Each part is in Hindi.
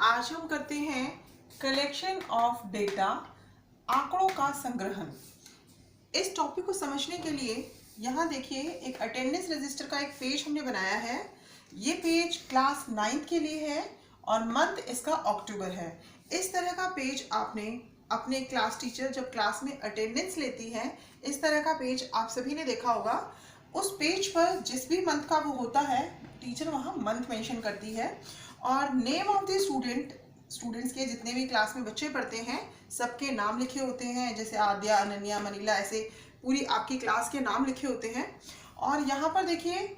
आज हम करते हैं कलेक्शन ऑफ डेटा, आंकड़ों का संग्रहण। इस टॉपिक को समझने के लिए यहाँ देखिए एक अटेंडेंस रजिस्टर का एक पेज हमने बनाया है। ये पेज क्लास 9th के लिए है और मंथ इसका अक्टूबर है। इस तरह का पेज आपने अपने क्लास टीचर जब क्लास में अटेंडेंस लेती है, इस तरह का पेज आप सभी ने देखा होगा। उस पेज पर जिस भी मंथ का वो होता है, टीचर वहाँ मंथ मेंशन करती है और नेम ऑफ द स्टूडेंट्स के जितने भी क्लास में बच्चे पढ़ते हैं सबके नाम लिखे होते हैं, जैसे आद्या, अनन्या, मनीला, ऐसे पूरी आपकी क्लास के नाम लिखे होते हैं। और यहाँ पर देखिए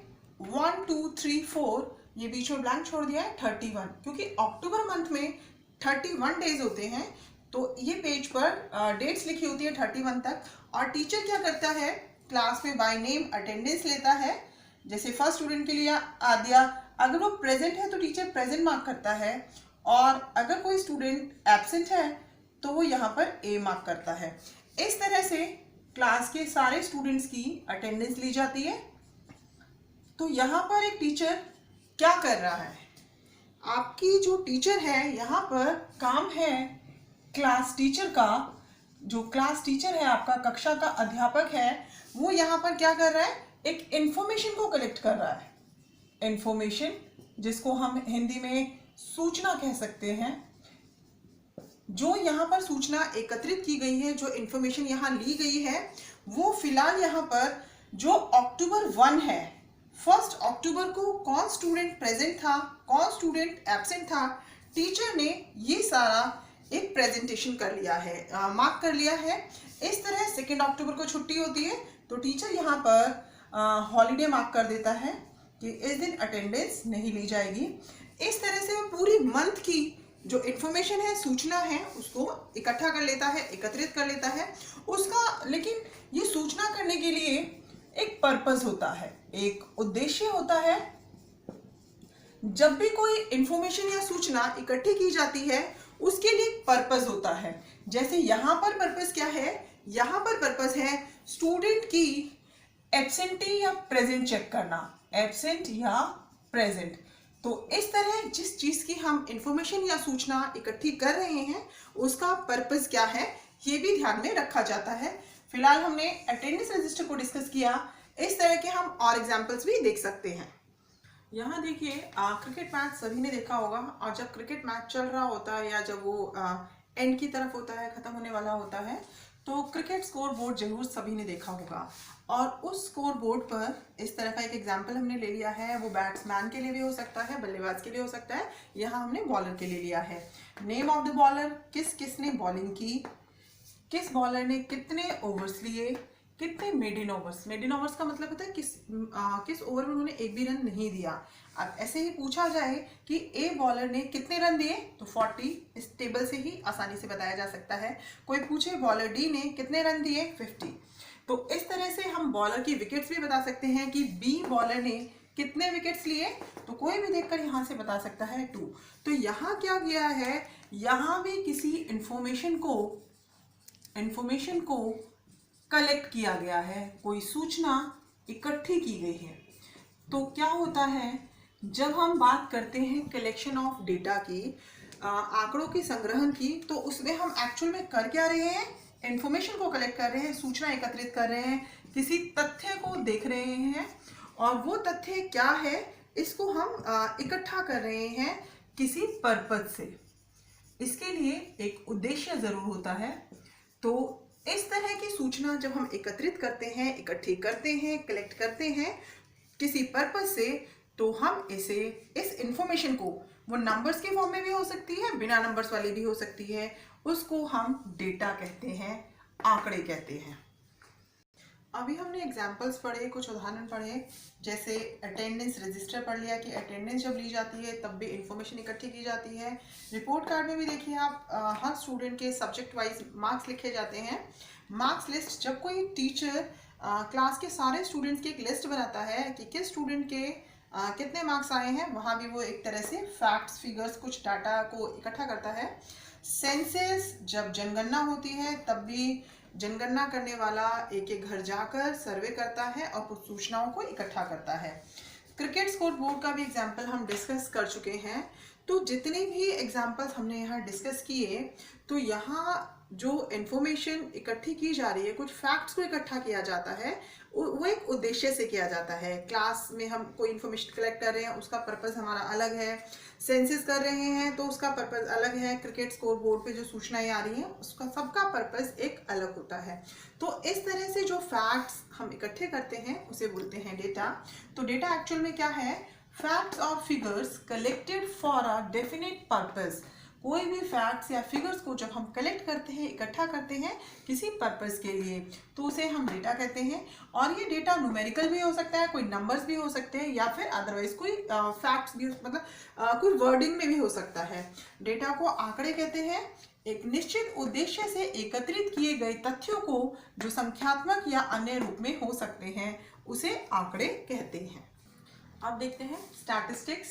1 2 3 4 ये बीच में ब्लैंक छोड़ दिया है 31, क्योंकि अक्टूबर मंथ में 31 डेज होते हैं। तो ये पेज पर डेट्स लिखी होती है 31 तक। और टीचर क्या करता है, क्लास में बाय नेम अटेंडेंस लेता है। जैसे फर्स्ट स्टूडेंट के लिए आद्या, अगर वो प्रेजेंट है तो टीचर प्रेजेंट मार्क करता है, और अगर कोई स्टूडेंट एब्सेंट है तो वो यहाँ पर ए मार्क करता है। इस तरह से क्लास के सारे स्टूडेंट्स की अटेंडेंस ली जाती है। तो यहाँ पर एक टीचर क्या कर रहा है, आपकी जो टीचर है यहाँ पर काम है क्लास टीचर का। जो क्लास टीचर है, आपका कक्षा का अध्यापक है, वो यहाँ पर क्या कर रहा है, एक इंफॉर्मेशन को कलेक्ट कर रहा है। इंफॉर्मेशन जिसको हम हिंदी में सूचना कह सकते हैं। जो यहाँ पर सूचना एकत्रित की गई है, जो इंफॉर्मेशन यहाँ ली गई है, वो फिलहाल यहाँ पर जो अक्टूबर 1 है, 1 अक्टूबर को कौन स्टूडेंट प्रेजेंट था, कौन स्टूडेंट एब्सेंट था, टीचर ने ये सारा एक प्रेजेंटेशन कर लिया है, मार्क कर लिया है। इस तरह 2 अक्टूबर को छुट्टी होती है तो टीचर यहाँ पर हॉलीडे मार्क कर देता है कि इस दिन अटेंडेंस नहीं ली जाएगी। इस तरह से वो पूरी मंथ की जो इन्फॉर्मेशन है, सूचना है, उसको इकट्ठा कर लेता है, एकत्रित कर लेता है उसका। लेकिन ये सूचना करने के लिए एक पर्पस होता है, एक उद्देश्य होता है। जब भी कोई इंफॉर्मेशन या सूचना इकट्ठी की जाती है उसके लिए पर्पस होता है। जैसे यहाँ पर पर्पस क्या है, यहाँ पर पर्पस है स्टूडेंट की एब्सेंटी या प्रेजेंट चेक करना, एब्सेंट या प्रेजेंट। तो इस तरह जिस चीज की हम इंफॉर्मेशन या सूचना इकट्ठी कर रहे हैं उसका पर्पस क्या है, ये भी ध्यान में रखा जाता है। फिलहाल हमने अटेंडेंस रजिस्टर को डिस्कस किया। इस तरह के हम और एग्जांपल्स भी देख सकते हैं। यहाँ देखिए क्रिकेट मैच सभी ने देखा होगा, और जब क्रिकेट मैच चल रहा होता है या जब वो एंड की तरफ होता है, खत्म होने वाला होता है, तो क्रिकेट स्कोर बोर्ड जरूर सभी ने देखा होगा। और उस स्कोर बोर्ड पर इस तरह का एक एग्जाम्पल हमने ले लिया है। वो बैट्समैन के लिए भी हो सकता है, बल्लेबाज के लिए हो सकता है, यहाँ हमने बॉलर के लिए लिया है। नेम ऑफ द बॉलर, किस किसने बॉलिंग की, किस बॉलर ने कितने ओवर्स लिए, कितने मेडन ओवर्स। मेडन ओवर्स का मतलब होता है किस ओवर में उन्होंने एक भी रन नहीं दिया। अब ऐसे ही पूछा जाए कि ए बॉलर ने कितने रन दिए तो 40, इस टेबल से ही आसानी से बताया जा सकता है। कोई पूछे बॉलर डी ने कितने रन दिए 50, तो इस तरह से हम बॉलर की विकेट्स भी बता सकते हैं कि बी बॉलर ने कितने विकेट्स लिए, तो कोई भी देखकर यहाँ से बता सकता है 2। तो यहाँ क्या किया है, यहाँ भी किसी इंफॉर्मेशन को कलेक्ट किया गया है, कोई सूचना इकट्ठी की गई है। तो क्या होता है, जब हम बात करते हैं कलेक्शन ऑफ डेटा की, आंकड़ों के संग्रहण की, तो उसमें हम एक्चुअल में कर क्या रहे हैं, इंफॉर्मेशन को कलेक्ट कर रहे हैं, सूचना एकत्रित कर रहे हैं, किसी तथ्य को देख रहे हैं, और वो तथ्य क्या है इसको हम इकट्ठा कर रहे हैं किसी पर्पस से। इसके लिए एक उद्देश्य जरूर होता है। तो इस तरह की सूचना जब हम एकत्रित करते हैं, इकट्ठी करते हैं, कलेक्ट करते हैं किसी पर्पस से, तो हम इस इंफॉर्मेशन को, वो नंबर्स के फॉर्म में भी हो सकती है, बिना नंबर्स वाली भी हो सकती है, उसको हम डेटा कहते हैं, आंकड़े कहते हैं। अभी हमने एग्जाम्पल्स पढ़े, कुछ उदाहरण पढ़े, जैसे अटेंडेंस रजिस्टर पढ़ लिया कि अटेंडेंस जब ली जाती है तब भी इंफॉर्मेशन इकट्ठी की जाती है। रिपोर्ट कार्ड में भी देखिए आप हर स्टूडेंट के सब्जेक्ट वाइज मार्क्स लिखे जाते हैं। मार्क्स लिस्ट, जब कोई टीचर क्लास के सारे स्टूडेंट्स की एक लिस्ट बनाता है कि किस स्टूडेंट के कितने मार्क्स आए हैं, वहाँ भी वो एक तरह से फैक्ट्स, फिगर्स, कुछ डाटा को इकट्ठा करता है। सेंसस, जब जनगणना होती है तब भी जनगणना करने वाला एक एक घर जाकर सर्वे करता है और कुछ सूचनाओं को इकट्ठा करता है। क्रिकेट स्कोर बोर्ड का भी एग्जाम्पल हम डिस्कस कर चुके हैं। तो जितने भी एग्जाम्पल्स हमने यहाँ डिस्कस किए, तो यहाँ जो इन्फॉर्मेशन इकट्ठी की जा रही है, कुछ फैक्ट्स को इकट्ठा किया जाता है, वो एक उद्देश्य से किया जाता है। क्लास में हम कोई इन्फॉर्मेशन कलेक्ट कर रहे हैं, उसका पर्पस हमारा अलग है। सेंसिस कर रहे हैं तो उसका पर्पस अलग है। क्रिकेट स्कोर बोर्ड पे जो सूचनाएं आ रही हैं, उसका सबका पर्पस एक अलग होता है। तो इस तरह से जो फैक्ट्स हम इकट्ठे करते हैं उसे बोलते हैं डेटा। तो डेटा एक्चुअल में क्या है? फैक्ट्स और figures collected for a definite purpose. कोई भी फैक्ट्स या फिगर्स को जब हम कलेक्ट करते हैं, इकट्ठा करते हैं किसी पर्पस के लिए, तो उसे हम डेटा कहते हैं। और ये डेटा न्यूमेरिकल भी हो सकता है, कोई नंबर्स भी हो सकते हैं, या फिर अदरवाइज कोई फैक्ट्स भी, मतलब कोई वर्डिंग में भी हो सकता है। डेटा को आंकड़े कहते हैं। एक निश्चित उद्देश्य से एकत्रित किए गए तथ्यों को जो संख्यात्मक या अन्य रूप में हो सकते हैं, उसे आंकड़े कहते हैं। अब देखते हैं स्टैटिस्टिक्स,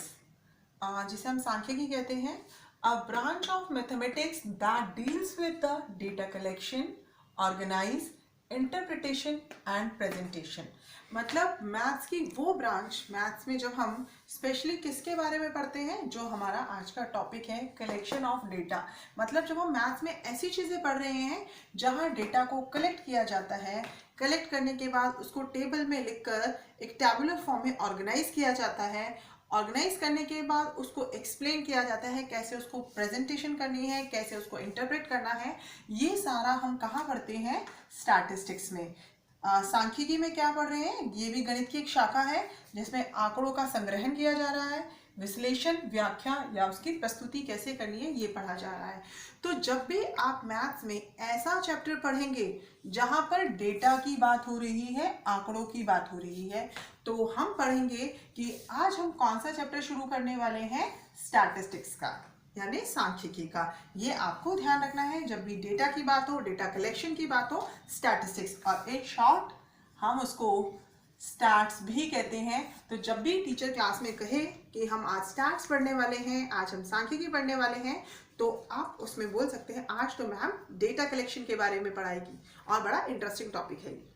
जिसे हम सांख्यिकी कहते हैं। A branch of mathematics that deals with the data collection, organize, interpretation and presentation। मतलब मैथ्स की वो ब्रांच, मैथ्स में जब हम स्पेशली किसके बारे में पढ़ते हैं, जो हमारा आज का टॉपिक है कलेक्शन ऑफ डेटा। मतलब जब हम मैथ्स में ऐसी चीज़ें पढ़ रहे हैं जहाँ डेटा को कलेक्ट किया जाता है, कलेक्ट करने के बाद उसको टेबल में लिखकर एक टैबुलर फॉर्म में ऑर्गेनाइज किया जाता है। ऑर्गेनाइज करने के बाद उसको एक्सप्लेन किया जाता है, कैसे उसको प्रेजेंटेशन करनी है, कैसे उसको इंटरप्रेट करना है। ये सारा हम कहाँ पढ़ते हैं? स्टैटिस्टिक्स में। सांख्यिकी में क्या पढ़ रहे हैं? ये भी गणित की एक शाखा है जिसमें आंकड़ों का संग्रहण किया जा रहा है, विश्लेषण, व्याख्या या उसकी प्रस्तुति कैसे करनी है, ये पढ़ा जा रहा है। तो जब भी आप मैथ्स में ऐसा चैप्टर पढ़ेंगे जहां पर डेटा की बात हो रही है, आंकड़ों की बात हो रही है, तो हम पढ़ेंगे कि आज हम कौन सा चैप्टर शुरू करने वाले हैं? स्टैटिस्टिक्स का, यानी सांख्यिकी का। ये आपको ध्यान रखना है, जब भी डेटा की बात हो, डेटा कलेक्शन की बात हो, स्टैटिस्टिक्स। और इन शॉर्ट हम उसको स्टैट्स भी कहते हैं। तो जब भी टीचर क्लास में कहे कि हम आज स्टैट्स पढ़ने वाले हैं, आज हम सांख्यिकी पढ़ने वाले हैं, तो आप उसमें बोल सकते हैं आज तो मैम डेटा कलेक्शन के बारे में पढ़ाएगी, और बड़ा इंटरेस्टिंग टॉपिक है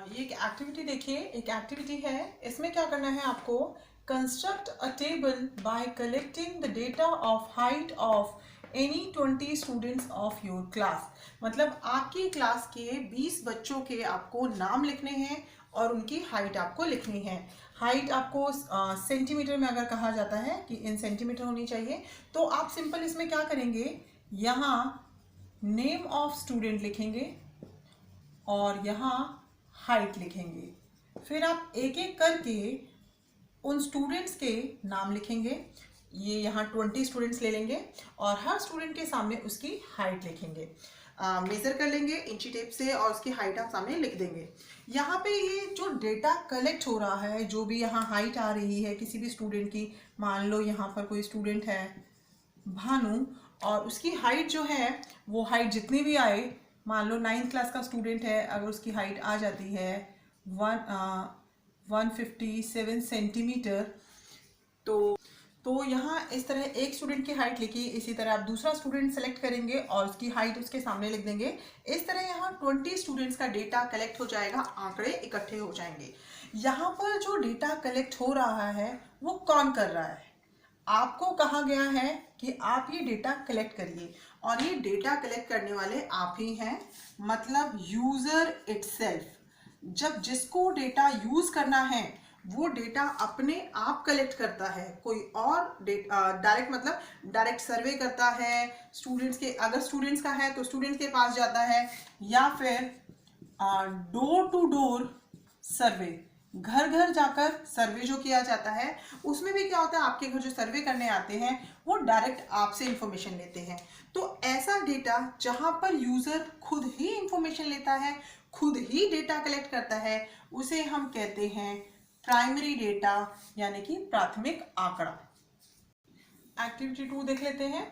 ये एक एक्टिविटी देखिए, एक एक्टिविटी है। इसमें क्या करना है आपको? Construct a table by collecting the data of height of any 20 students of your class. मतलब आपकी क्लास के 20 बच्चों के आपको नाम लिखने हैं और उनकी हाइट आपको लिखनी है। हाइट आपको सेंटीमीटर में अगर कहा जाता है कि इन सेंटीमीटर होनी चाहिए, तो आप सिंपल इसमें क्या करेंगे, यहाँ नेम ऑफ स्टूडेंट लिखेंगे और यहाँ हाइट लिखेंगे। फिर आप एक एक करके उन स्टूडेंट्स के नाम लिखेंगे। ये यहाँ 20 स्टूडेंट्स ले लेंगे और हर स्टूडेंट के सामने उसकी हाइट लिखेंगे। मेजर कर लेंगे इंची टेप से और उसकी हाइट आप सामने लिख देंगे। यहाँ पे ये जो डेटा कलेक्ट हो रहा है, जो भी यहाँ हाइट आ रही है किसी भी स्टूडेंट की, मान लो यहाँ पर कोई स्टूडेंट है भानु, और उसकी हाइट जो है वो हाइट जितनी भी आए, मान लो 9th क्लास का स्टूडेंट है, अगर उसकी हाइट आ जाती है 157 सेंटीमीटर, तो यहाँ इस तरह एक स्टूडेंट की हाइट लिखी। इसी तरह आप दूसरा स्टूडेंट सेलेक्ट करेंगे और उसकी हाइट उसके सामने लिख देंगे। इस तरह यहाँ 20 स्टूडेंट्स का डेटा कलेक्ट हो जाएगा, आंकड़े इकट्ठे हो जाएंगे। यहाँ पर जो डेटा कलेक्ट हो रहा है वो कौन कर रहा है? आपको कहा गया है कि आप ये डेटा कलेक्ट करिए, और ये डेटा कलेक्ट करने वाले आप ही हैं, मतलब यूजर इटसेल्फ। जब जिसको डेटा यूज करना है वो डेटा अपने आप कलेक्ट करता है, कोई और डायरेक्ट, मतलब डायरेक्ट सर्वे करता है स्टूडेंट्स के। अगर स्टूडेंट्स का है तो स्टूडेंट्स के पास जाता है, या फिर डोर टू डोर सर्वे, घर घर जाकर सर्वे जो किया जाता है, उसमें भी क्या होता है, आपके घर जो सर्वे करने आते हैं वो डायरेक्ट आपसे इंफॉर्मेशन लेते हैं। तो ऐसा डेटा जहां पर यूजर खुद ही इंफॉर्मेशन लेता है, खुद ही डेटा कलेक्ट करता है, उसे हम कहते हैं प्राइमरी डेटा, यानी कि प्राथमिक आंकड़ा। एक्टिविटी 2 देख लेते हैं।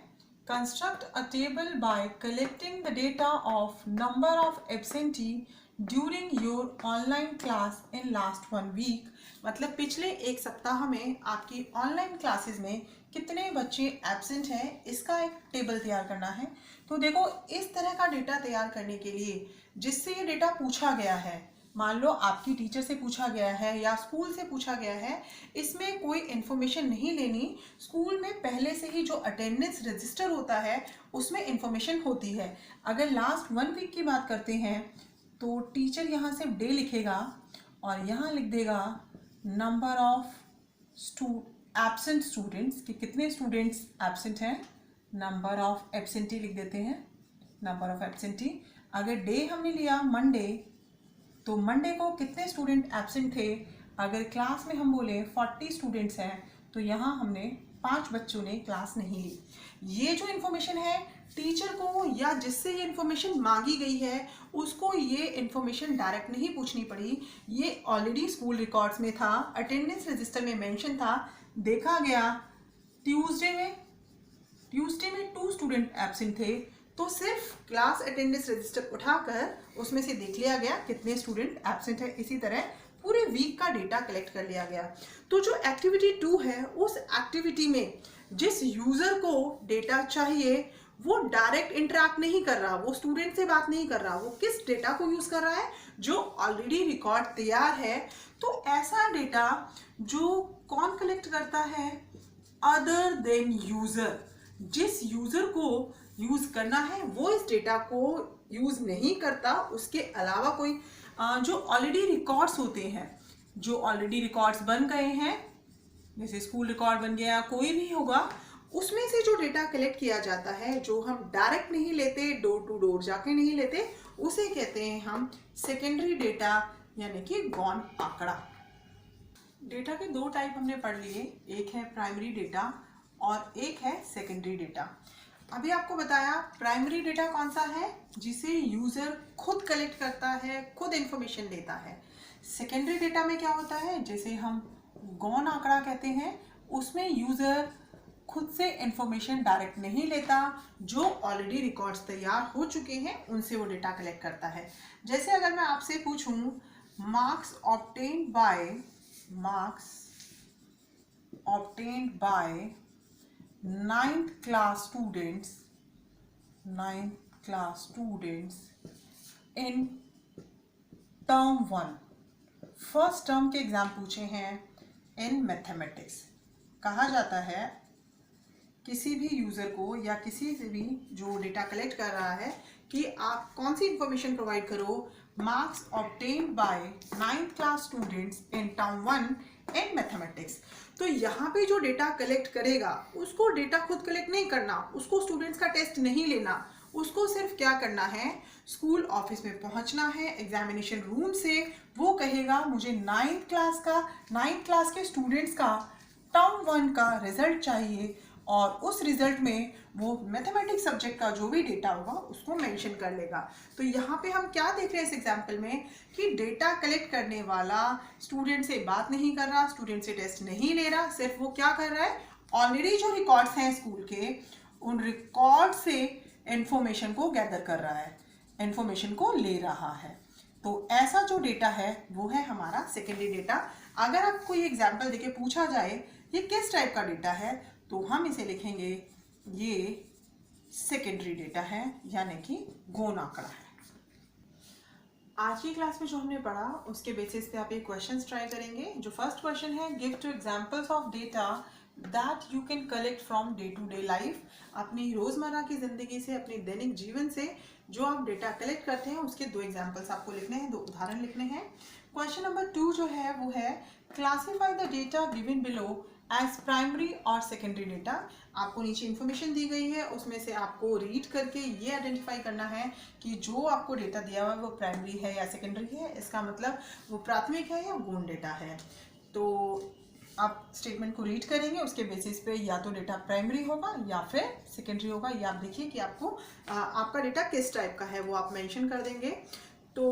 Construct a table by collecting the data of number of absentee during your online class in last 1 week. मतलब पिछले एक सप्ताह में आपकी ऑनलाइन क्लासेस में कितने बच्चे एब्सेंट हैं, इसका एक टेबल तैयार करना है। तो देखो, इस तरह का डेटा तैयार करने के लिए जिससे ये डेटा पूछा गया है, मान लो आपकी टीचर से पूछा गया है या स्कूल से पूछा गया है, इसमें कोई इन्फॉर्मेशन नहीं लेनी। स्कूल में पहले से ही जो अटेंडेंस रजिस्टर होता है उसमें इन्फॉर्मेशन होती है। अगर लास्ट 1 वीक की बात करते हैं तो टीचर यहाँ से डे लिखेगा और यहाँ लिख देगा नंबर ऑफ एब्सेंट स्टूडेंट्स, कि कितने स्टूडेंट्स एब्सेंट हैं, नंबर ऑफ एब्सेंटी लिख देते हैं, नंबर ऑफ एब्सेंटी। अगर डे हमने लिया मंडे, तो मंडे को कितने स्टूडेंट एब्सेंट थे। अगर क्लास में हम बोले 40 स्टूडेंट्स हैं तो यहाँ हमने 5 बच्चों ने क्लास नहीं ली। ये जो इन्फॉर्मेशन है टीचर को या जिससे ये इन्फॉर्मेशन मांगी गई है उसको ये इन्फॉर्मेशन डायरेक्ट नहीं पूछनी पड़ी। ये ऑलरेडी स्कूल रिकॉर्ड्स में था, अटेंडेंस रजिस्टर में मेंशन था, देखा गया ट्यूसडे में 2 स्टूडेंट एब्सेंट थे, तो सिर्फ क्लास अटेंडेंस रजिस्टर उठाकर उसमें से देख लिया गया कितने स्टूडेंट एब्सेंट है। इसी तरह पूरे वीक का डेटा कलेक्ट कर लिया गया। तो जो एक्टिविटी 2 है, उस एक्टिविटी में जिस यूजर को डेटा चाहिए वो डायरेक्ट इंटरेक्ट नहीं कर रहा, वो स्टूडेंट से बात नहीं कर रहा, वो किस डेटा को यूज कर रहा है, जो ऑलरेडी रिकॉर्ड तैयार है। तो ऐसा डेटा जो कौन कलेक्ट करता है, अदर देन यूजर। जिस यूजर को यूज करना है वो इस डेटा को यूज नहीं करता, उसके अलावा कोई जो ऑलरेडी रिकॉर्ड्स होते हैं, जो ऑलरेडी रिकॉर्ड्स बन गए हैं, जैसे स्कूल रिकॉर्ड बन गया, कोई भी होगा, उसमें से जो डेटा कलेक्ट किया जाता है, जो हम डायरेक्ट नहीं लेते, डोर टू डोर जाके नहीं लेते, उसे कहते हैं हम सेकेंडरी डेटा, यानी कि गौण आंकड़ा। डेटा के 2 टाइप हमने पढ़ लिए, एक है प्राइमरी डेटा और एक है सेकेंडरी डेटा। अभी आपको बताया प्राइमरी डेटा कौन सा है, जिसे यूजर खुद कलेक्ट करता है, खुद इंफॉर्मेशन देता है। सेकेंडरी डेटा में क्या होता है, जैसे हम गौण आंकड़ा कहते हैं, उसमें यूजर खुद से इंफॉर्मेशन डायरेक्ट नहीं लेता, जो ऑलरेडी रिकॉर्ड्स तैयार हो चुके हैं उनसे वो डेटा कलेक्ट करता है। जैसे अगर मैं आपसे पूछूं marks obtained by 9th class students in term 1, first term के एग्जाम पूछे हैं इन मैथमेटिक्स। कहा जाता है किसी भी यूज़र को या किसी से भी जो डेटा कलेक्ट कर रहा है कि आप कौन सी इंफॉर्मेशन प्रोवाइड करो, marks obtained by 9th class students in term 1 in mathematics. तो यहाँ पे जो डेटा कलेक्ट करेगा उसको डेटा खुद कलेक्ट नहीं करना, उसको स्टूडेंट्स का टेस्ट नहीं लेना, उसको सिर्फ क्या करना है, स्कूल ऑफिस में पहुंचना है, एग्जामिनेशन रूम से वो कहेगा मुझे 9th क्लास के स्टूडेंट्स का टर्म 1 का रिजल्ट चाहिए, और उस रिजल्ट में वो मैथमेटिक्स सब्जेक्ट का जो भी डेटा होगा उसको मेंशन कर लेगा। तो यहाँ पे हम क्या देख रहे हैं इस एग्जाम्पल में कि डेटा कलेक्ट करने वाला स्टूडेंट से बात नहीं कर रहा, स्टूडेंट से टेस्ट नहीं ले रहा, सिर्फ वो क्या कर रहा है, ऑलरेडी जो रिकॉर्ड्स हैं स्कूल के, उन रिकॉर्ड से इंफॉर्मेशन को गैदर कर रहा है, इंफॉर्मेशन को ले रहा है। तो ऐसा जो डेटा है वो है हमारा सेकेंडरी डेटा। अगर आपको ये एग्जाम्पल देके पूछा जाए ये किस टाइप का डेटा है, तो हम इसे लिखेंगे ये सेकेंडरी डेटा है, यानी कि गौण आंकड़ा है। आज की क्लास में जो हमने पढ़ा उसके बेसिस पे आप ये क्वेश्चंस ट्राई करेंगे। जो फर्स्ट क्वेश्चन है, give 2 examples of data that you can collect from day to day life. अपनी रोजमर्रा की जिंदगी से, अपने दैनिक जीवन से जो आप डेटा कलेक्ट करते हैं उसके 2 एग्जाम्पल्स आपको लिखने हैं, 2 उदाहरण लिखने हैं। क्वेश्चन नंबर 2 जो है वो है classify the data given below as primary और सेकेंडरी डेटा। आपको नीचे इन्फॉर्मेशन दी गई है, उसमें से आपको रीड करके ये आइडेंटिफाई करना है कि जो आपको डेटा दिया हुआ है वो प्राइमरी है या सेकेंडरी है, इसका मतलब वो प्राथमिक है या गौण डेटा है। तो आप स्टेटमेंट को रीड करेंगे, उसके बेसिस पे या तो डेटा प्राइमरी होगा या फिर सेकेंडरी होगा। ये आप देखिए कि आपको आपका डेटा किस टाइप का है वो आप मेंशन कर देंगे। तो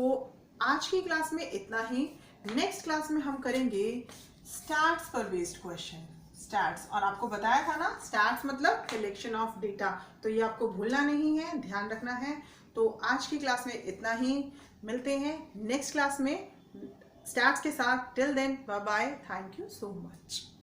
आज की क्लास में इतना ही। नेक्स्ट क्लास में हम करेंगे स्टैट्स पर बेस्ड क्वेश्चन, स्टैट्स। और आपको बताया था ना, स्टैट्स मतलब कलेक्शन ऑफ डेटा, तो ये आपको भूलना नहीं है, ध्यान रखना है। तो आज की क्लास में इतना ही, मिलते हैं नेक्स्ट क्लास में स्टैट्स के साथ। Till then bye bye, thank you so much.